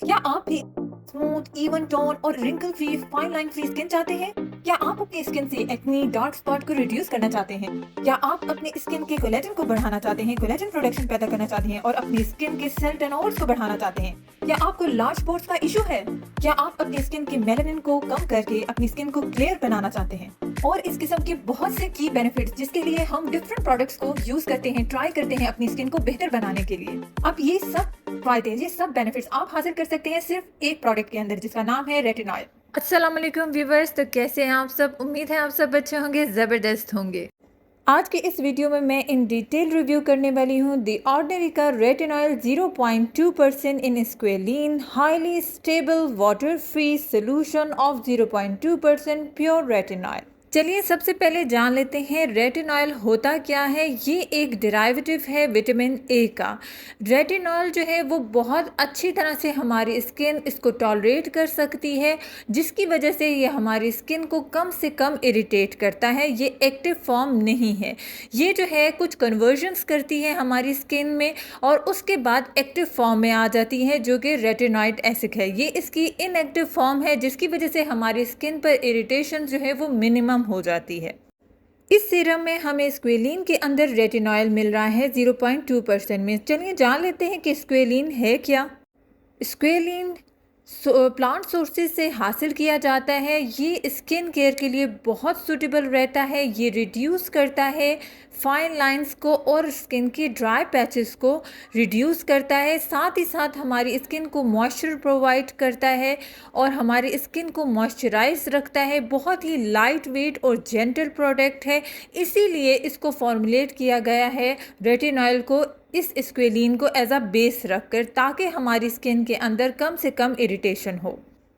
क्या आप भी स्मूथ, इवन टोन और wrinkle free, fine line free skin चाहते हैं? क्या आप अपनी स्किन से एक्ने, डार्क स्पॉट को रिड्यूस करना चाहते हैं? क्या आप अपने स्किन के कोलेजन को बढ़ाना चाहते हैं, कोलेजन प्रोडक्शन पैदा करना चाहते हैं और अपनी स्किन के सेल टर्नओवर्स को बढ़ाना चाहते हैं? क्या आपको लार्ज पोर्स का इशू है? क्या आप अपनी स्किन के मेलानिन को कम करके अपनी स्किन को क्लियर बनाना चाहते हैं? और इस किस्म के बहुत से की बेनिफिट्स जिसके लिए हम डिफरेंट प्रोडक्ट्स को यूज करते हैं, ट्राई करते हैं अपनी स्किन को बेहतर बनाने के लिए। अब ये सब बेनिफिट्स आप हासिल कर सकते हैं सिर्फ एक प्रोडक्ट के अंदर जिसका नाम है रेटिनॉल। अस्सलाम वालेकुम व्यूवर्स। तो कैसे हैं आप सब? उम्मीद है आप सब अच्छे होंगे, ज़बरदस्त होंगे। आज के इस वीडियो में मैं इन डिटेल रिव्यू करने वाली हूँ दी ऑर्डिनरी का retinol 0.2% in squalane highly stable water free solution of 0.2% pure retinol. चलिए सबसे पहले जान लेते हैं रेटिनॉल होता क्या है। ये एक डेराइवेटिव है विटामिन ए का। रेटिनॉल जो है वो बहुत अच्छी तरह से हमारी स्किन इसको टॉलरेट कर सकती है, जिसकी वजह से ये हमारी स्किन को कम से कम इरिटेट करता है। ये एक्टिव फॉर्म नहीं है, ये जो है कुछ कन्वर्जन्स करती है हमारी स्किन में और उसके बाद एक्टिव फॉर्म में आ जाती है जो कि रेटिनॉइड एसिड है। ये इसकी इनएक्टिव फॉर्म है जिसकी वजह से हमारी स्किन पर इरिटेशन जो है वो मिनिमम हो जाती है। इस सीरम में हमें स्क्वेलिन के अंदर रेटिनॉल मिल रहा है 0.2% में। चलिए जान लेते हैं कि स्क्वेलिन है क्या। स्क्वेलिन प्लांट सोर्सेज से हासिल किया जाता है। ये स्किन केयर के लिए बहुत सूटेबल रहता है। ये रिड्यूस करता है फाइन लाइंस को और स्किन के ड्राई पैचेस को रिड्यूस करता है। साथ ही साथ हमारी स्किन को मॉइस्चर प्रोवाइड करता है और हमारी स्किन को मॉइस्चराइज रखता है। बहुत ही लाइट वेट और जेंटल प्रोडक्ट है, इसीलिए इसको फॉर्मुलेट किया गया है रेटिनॉल को इस स्क्वेलिन को एज अ बेस रखकर, ताकि हमारी स्किन के अंदर कम से कम इरिटेशन हो।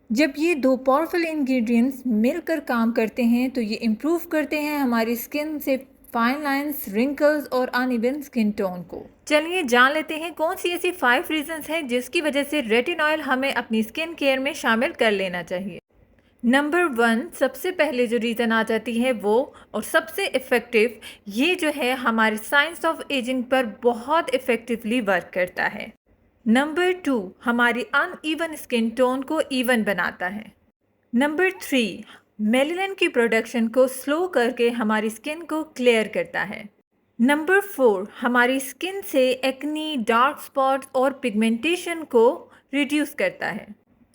जब ये दो पावरफुल इंग्रेडिएंट्स मिलकर काम करते हैं तो ये इम्प्रूव करते हैं हमारी स्किन से फाइन लाइंस, रिंकल्स और अनइवन स्किन टोन को। चलिए जान लेते हैं कौन सी ऐसी 5 रीजंस हैं जिसकी वजह से रेटिनॉल हमें अपनी स्किन केयर में शामिल कर लेना चाहिए। नंबर 1, सबसे पहले जो रीज़न आ जाती है वो और सबसे इफ़ेक्टिव, ये जो है हमारे साइंस ऑफ एजिंग पर बहुत इफ़ेक्टिवली वर्क करता है। नंबर 2, हमारी अनइवन स्किन टोन को इवन बनाता है। नंबर 3, मेलानिन की प्रोडक्शन को स्लो करके हमारी स्किन को क्लियर करता है। नंबर 4, हमारी स्किन से एक्नी, डार्क स्पॉट्स और पिगमेंटेशन को रिड्यूस करता है।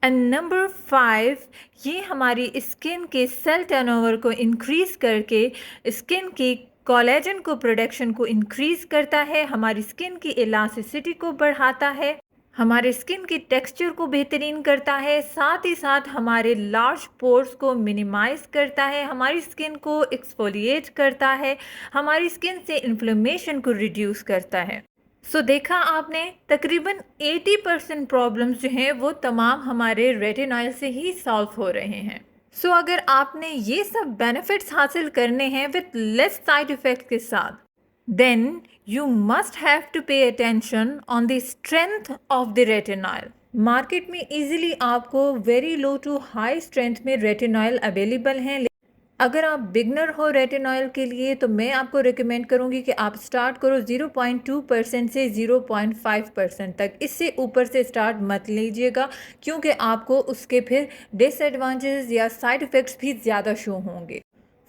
एंड नंबर 5, ये हमारी स्किन के सेल टर्नओवर को इंक्रीज करके स्किन की कोलेजन को प्रोडक्शन को इंक्रीज करता है, हमारी स्किन की इलास्टिसिटी को बढ़ाता है, हमारे स्किन की टेक्सचर को बेहतरीन करता है, साथ ही साथ हमारे लार्ज पोर्स को मिनिमाइज करता है, हमारी स्किन को एक्सफोलिएट करता है, हमारी स्किन से इन्फ्लेमेशन को रिड्यूस करता है। सो देखा आपने, तकरीबन 80% प्रॉब्लम्स जो हैं वो तमाम हमारे रेटिनॉल से ही सॉल्व हो रहे हैं। सो अगर आपने ये सब बेनिफिट्स हासिल करने हैं विद लेस साइड इफ़ेक्ट के साथ, then you must have to pay attention on the strength of the retinol. Market में इजीली आपको very low to high strength में रेटिनॉल अवेलेबल हैं। अगर आप बिगनर हो रेटिनॉल के लिए तो मैं आपको रिकमेंड करूंगी कि आप स्टार्ट करो 0.2% से 0.5% तक। इससे ऊपर से स्टार्ट मत लीजिएगा, क्योंकि आपको उसके फिर डिसएडवांटेजेस या साइड इफ़ेक्ट्स भी ज़्यादा शो होंगे।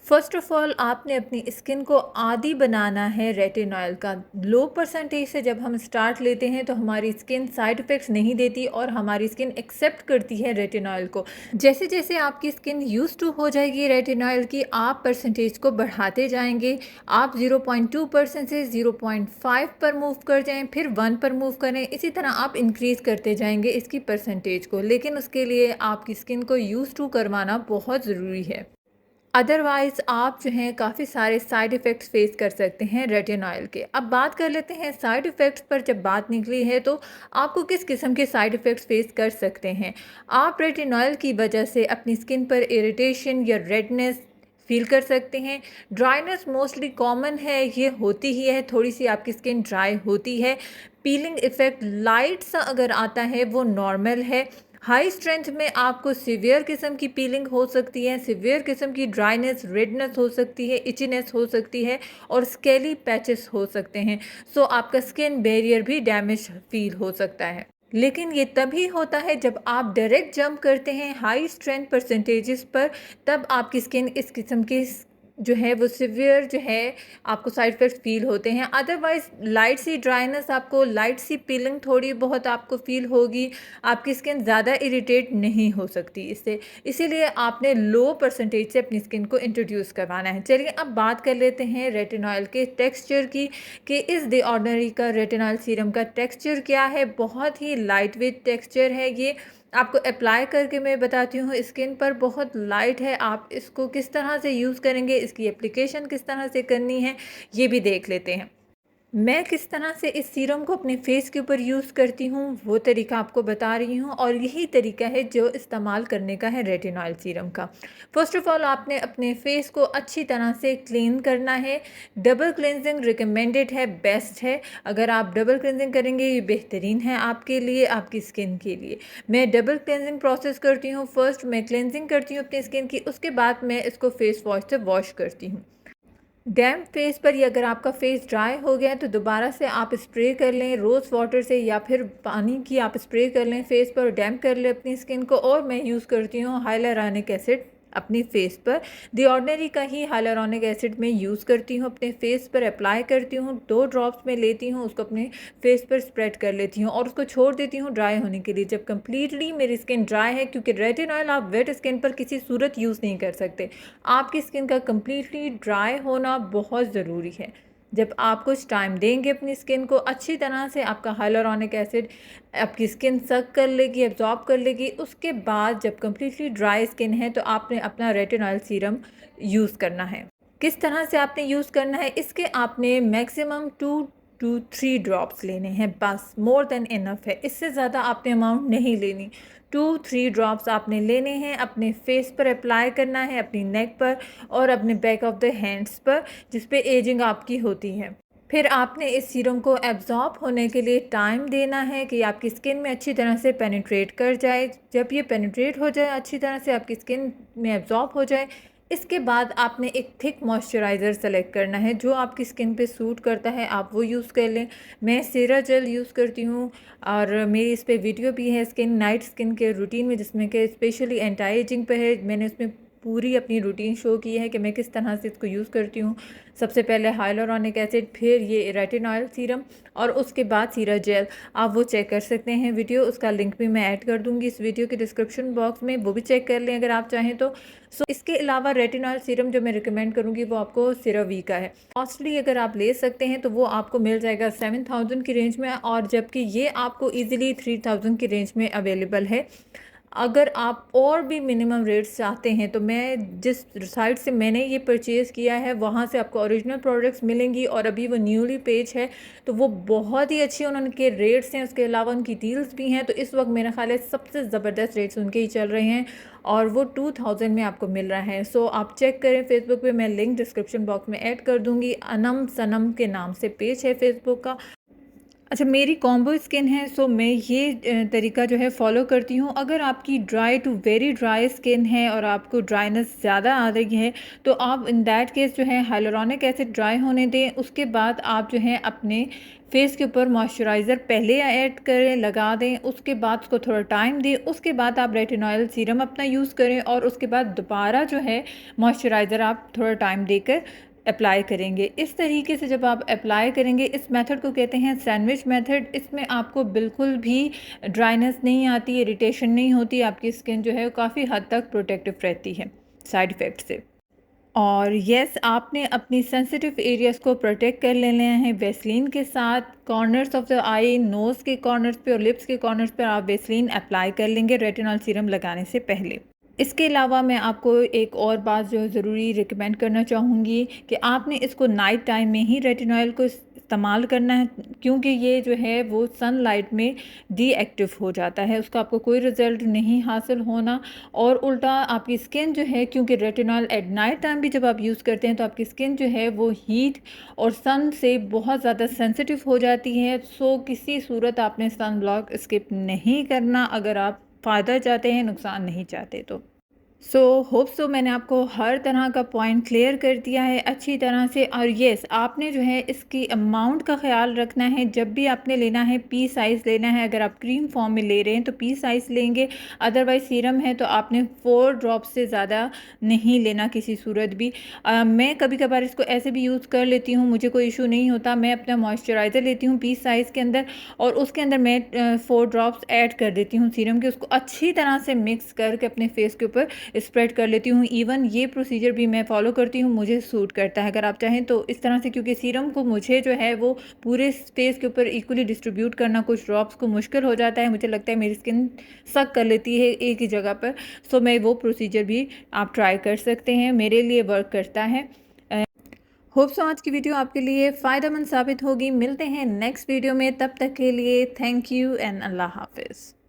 फर्स्ट ऑफ ऑल, आपने अपनी स्किन को आदी बनाना है रेटिनॉल का। लो परसेंटेज से जब हम स्टार्ट लेते हैं तो हमारी स्किन साइड इफ़ेक्ट्स नहीं देती और हमारी स्किन एक्सेप्ट करती है रेटिनॉल को। जैसे जैसे आपकी स्किन यूज टू हो जाएगी रेटिनॉल की, आप परसेंटेज को बढ़ाते जाएंगे। आप 0.2% से 0.5 पर मूव कर जाएं, फिर 1 पर मूव करें। इसी तरह आप इंक्रीज़ करते जाएंगे इसकी परसेंटेज को, लेकिन उसके लिए आपकी स्किन को यूज टू करवाना बहुत ज़रूरी है। अदरवाइज़ आप जो हैं काफ़ी सारे साइड इफ़ेक्ट्स फेस कर सकते हैं रेटिनॉल के। अब बात कर लेते हैं साइड इफ़ेक्ट्स पर। जब बात निकली है तो आपको किस किस्म के साइड इफ़ेक्ट्स फेस कर सकते हैं। आप रेटिनॉल की वजह से अपनी स्किन पर इरिटेशन या रेडनेस फील कर सकते हैं। ड्राइनेस मोस्टली कॉमन है, ये होती ही है, थोड़ी सी आपकी स्किन ड्राई होती है। पीलिंग इफ़ेक्ट लाइट सा अगर आता है वो नॉर्मल है। हाई स्ट्रेंथ में आपको सीवियर किस्म की पीलिंग हो सकती है, सीवियर किस्म की ड्राइनेस, रेडनेस हो सकती है, इचीनेस हो सकती है और स्केली पैचेस हो सकते हैं। सो आपका स्किन बैरियर भी डैमेज फील हो सकता है। लेकिन ये तभी होता है जब आप डायरेक्ट जंप करते हैं हाई स्ट्रेंथ परसेंटेजेस पर, तब आपकी स्किन इस किस्म की जो है वो सिवियर जो है आपको साइड इफ़ेक्ट्स फ़ील होते हैं। अदरवाइज़ लाइट सी ड्राइनेस, आपको लाइट सी पीलिंग थोड़ी बहुत आपको फ़ील होगी, आपकी स्किन ज़्यादा इरिटेट नहीं हो सकती इससे। इसीलिए आपने लो परसेंटेज से अपनी स्किन को इंट्रोड्यूस करवाना है। चलिए अब बात कर लेते हैं रेटिनॉल के टेक्सचर की, कि इस द ऑर्डिनरी का रेटिनॉल सीरम का टेक्सचर क्या है। बहुत ही लाइट वेट टेक्सचर है ये। आपको अप्लाई करके मैं बताती हूँ, स्किन पर बहुत लाइट है। आप इसको किस तरह से यूज़ करेंगे, इसकी एप्लीकेशन किस तरह से करनी है, ये भी देख लेते हैं। मैं किस तरह से इस सीरम को अपने फेस के ऊपर यूज़ करती हूँ वो तरीका आपको बता रही हूँ, और यही तरीका है जो इस्तेमाल करने का है रेटिनॉल सीरम का। फ़र्स्ट ऑफ़ ऑल आपने अपने फेस को अच्छी तरह से क्लीन करना है। डबल क्लेंजिंग रिकमेंडेड है, बेस्ट है। अगर आप डबल क्लेंजिंग करेंगे ये बेहतरीन है आपके लिए, आपकी स्किन के लिए। मैं डबल क्लेंजिंग प्रोसेस करती हूँ। फ़र्स्ट मैं क्लेंजिंग करती हूँ अपनी स्किन की, उसके बाद मैं इसको फेस वॉश से वॉश करती हूँ। डैम्प फेस पर, या अगर आपका फेस ड्राई हो गया है तो दोबारा से आप स्प्रे कर लें रोज़ वाटर से, या फिर पानी की आप स्प्रे कर लें फेस पर और डैम्प कर लें अपनी स्किन को। और मैं यूज़ करती हूँ हाइलुरोनिक एसिड अपनी फेस पर। दी ऑर्डिनरी का ही हाइलुरोनिक एसिड मैं यूज़ करती हूँ, अपने फेस पर अप्लाई करती हूँ। 2 ड्रॉप्स में लेती हूँ, उसको अपने फेस पर स्प्रेड कर लेती हूँ और उसको छोड़ देती हूँ ड्राई होने के लिए। जब कंप्लीटली मेरी स्किन ड्राई है, क्योंकि रेटिनॉल आप वेट स्किन पर किसी सूरत यूज़ नहीं कर सकते, आपकी स्किन का कंप्लीटली ड्राई होना बहुत ज़रूरी है। जब आप कुछ टाइम देंगे अपनी स्किन को अच्छी तरह से, आपका हाइलुरोनिक एसिड आपकी स्किन सक कर लेगी, एब्जॉर्ब कर लेगी। उसके बाद जब कंप्लीटली ड्राई स्किन है तो आपने अपना रेटिनॉल सीरम यूज़ करना है। किस तरह से आपने यूज़ करना है, इसके आपने मैक्सिमम 2 टू 3 ड्रॉप्स लेने हैं, बस मोर देन इनफ है। इससे ज़्यादा आपने अमाउंट नहीं लेनी। 2-3 ड्रॉप्स आपने लेने हैं, अपने फेस पर अप्लाई करना है, अपनी नेक पर और अपने बैक ऑफ द हैंड्स पर, जिस पे एजिंग आपकी होती है। फिर आपने इस सीरम को एब्ज़ॉर्ब होने के लिए टाइम देना है कि आपकी स्किन में अच्छी तरह से पेनिट्रेट कर जाए। जब ये पेनिट्रेट हो जाए अच्छी तरह से, आपकी स्किन में एब्ज़ॉर्ब हो जाए, इसके बाद आपने एक थिक मॉइस्चराइज़र सेलेक्ट करना है जो आपकी स्किन पे सूट करता है, आप वो यूज़ कर लें। मैं सेरा जेल यूज़ करती हूँ और मेरी इस पे वीडियो भी है स्किन नाइट स्किन के रूटीन में, जिसमें कि स्पेशली एंटी एजिंग पे है। मैंने उसमें पूरी अपनी रूटीन शो की है कि मैं किस तरह से इसको यूज़ करती हूँ। सबसे पहले हाइलुरोनिक एसिड, फिर ये रेटिनॉल सीरम और उसके बाद सीरा जेल। आप वो चेक कर सकते हैं वीडियो, उसका लिंक भी मैं ऐड कर दूँगी इस वीडियो के डिस्क्रिप्शन बॉक्स में, वो भी चेक कर लें अगर आप चाहें तो। इसके अलावा रेटिनॉल सीरम जो मैं रिकमेंड करूँगी वो आपको सेरावी का है। कॉस्टली अगर आप ले सकते हैं तो वो आपको मिल जाएगा 7000 की रेंज में, और जबकि ये आपको ईज़िली 3000 की रेंज में अवेलेबल है। अगर आप और भी मिनिमम रेट्स चाहते हैं तो मैं जिस साइट से मैंने ये परचेज़ किया है वहाँ से आपको ओरिजिनल प्रोडक्ट्स मिलेंगी, और अभी वो न्यूली पेज है तो वो बहुत ही अच्छी उनके रेट्स हैं, उसके अलावा उनकी डील्स भी हैं। तो इस वक्त मेरा ख्याल है सबसे ज़बरदस्त रेट्स उनके ही चल रहे हैं और वो 2000 में आपको मिल रहा है। सो आप चेक करें फेसबुक पे, मैं लिंक डिस्क्रिप्शन बॉक्स में ऐड कर दूँगी। अनम सनम के नाम से पेज है फेसबुक का। अच्छा, मेरी कॉम्बो स्किन है, सो मैं ये तरीका जो है फ़ॉलो करती हूँ। अगर आपकी dry to very dry skin है और आपको ड्राइनेस ज़्यादा आ रही है तो आप इन दैट केस जो है हाइलुरोनिक एसिड ड्राई होने दें। उसके बाद आप जो है अपने फेस के ऊपर मॉइस्चराइज़र पहले ऐड करें, लगा दें, उसके बाद उसको थोड़ा टाइम दें, उसके बाद आप रेटिनॉल सीरम अपना यूज़ करें और उसके बाद दोबारा जो है मॉइस्चराइज़र आप थोड़ा टाइम देकर अप्लाई करेंगे। इस तरीके से जब आप अप्लाई करेंगे, इस मेथड को कहते हैं सैंडविच मेथड। इसमें आपको बिल्कुल भी ड्राइनेस नहीं आती, इरिटेशन नहीं होती, आपकी स्किन जो है काफ़ी हद तक प्रोटेक्टिव रहती है साइड इफ़ेक्ट से। और येस, आपने अपनी सेंसिटिव एरियाज़ को प्रोटेक्ट कर लेना है वेस्लीन के साथ। Corners of the eye, nose के कॉर्नर्स पे और लिप्स के कॉर्नर्स पर आप वेस्लीन अप्लाई कर लेंगे रेटिनॉल सीरम लगाने से पहले। इसके अलावा मैं आपको एक और बात जो ज़रूरी रिकमेंड करना चाहूँगी कि आपने इसको नाइट टाइम में ही रेटिनॉल को इस्तेमाल करना है, क्योंकि ये जो है वो सनलाइट में डीएक्टिव हो जाता है, उसका आपको कोई रिज़ल्ट नहीं हासिल होना। और उल्टा आपकी स्किन जो है, क्योंकि रेटिनॉल एट नाइट टाइम भी जब आप यूज़ करते हैं तो आपकी स्किन जो है वो हीट और सन से बहुत ज़्यादा सेंसिटिव हो जाती है। सो किसी सूरत आपने सन ब्लॉक स्किप नहीं करना अगर आप फ़ायदा चाहते हैं, नुकसान नहीं चाहते तो। होप सो मैंने आपको हर तरह का पॉइंट क्लियर कर दिया है अच्छी तरह से। और येस, आपने जो है इसकी अमाउंट का ख्याल रखना है। जब भी आपने लेना है पी साइज़ लेना है। अगर आप क्रीम फॉर्म में ले रहे हैं तो पी साइज़ लेंगे, अदरवाइज़ सीरम है तो आपने 4 ड्रॉप से ज़्यादा नहीं लेना किसी सूरत भी। मैं कभी कभार इसको ऐसे भी यूज़ कर लेती हूँ, मुझे कोई इशू नहीं होता। मैं अपना मॉइस्चराइज़र लेती हूँ पी साइज़ के अंदर और उसके अंदर मैं 4 ड्रॉप्स ऐड कर देती हूँ सीरम के, उसको अच्छी तरह से मिक्स करके अपने फेस के ऊपर स्प्रेड कर लेती हूँ। इवन ये प्रोसीजर भी मैं फॉलो करती हूँ, मुझे सूट करता है। अगर आप चाहें तो इस तरह से, क्योंकि सीरम को मुझे जो है वो पूरे फेस के ऊपर इक्वली डिस्ट्रीब्यूट करना कुछ ड्रॉप्स को मुश्किल हो जाता है। मुझे लगता है मेरी स्किन सक कर लेती है एक ही जगह पर। सो मैं वो प्रोसीजर भी आप ट्राई कर सकते हैं, मेरे लिए वर्क करता है। होप सो आज की वीडियो आपके लिए फ़ायदेमंद साबित होगी। मिलते हैं नेक्स्ट वीडियो में, तब तक के लिए थैंक यू एंड अल्लाह हाफिज़।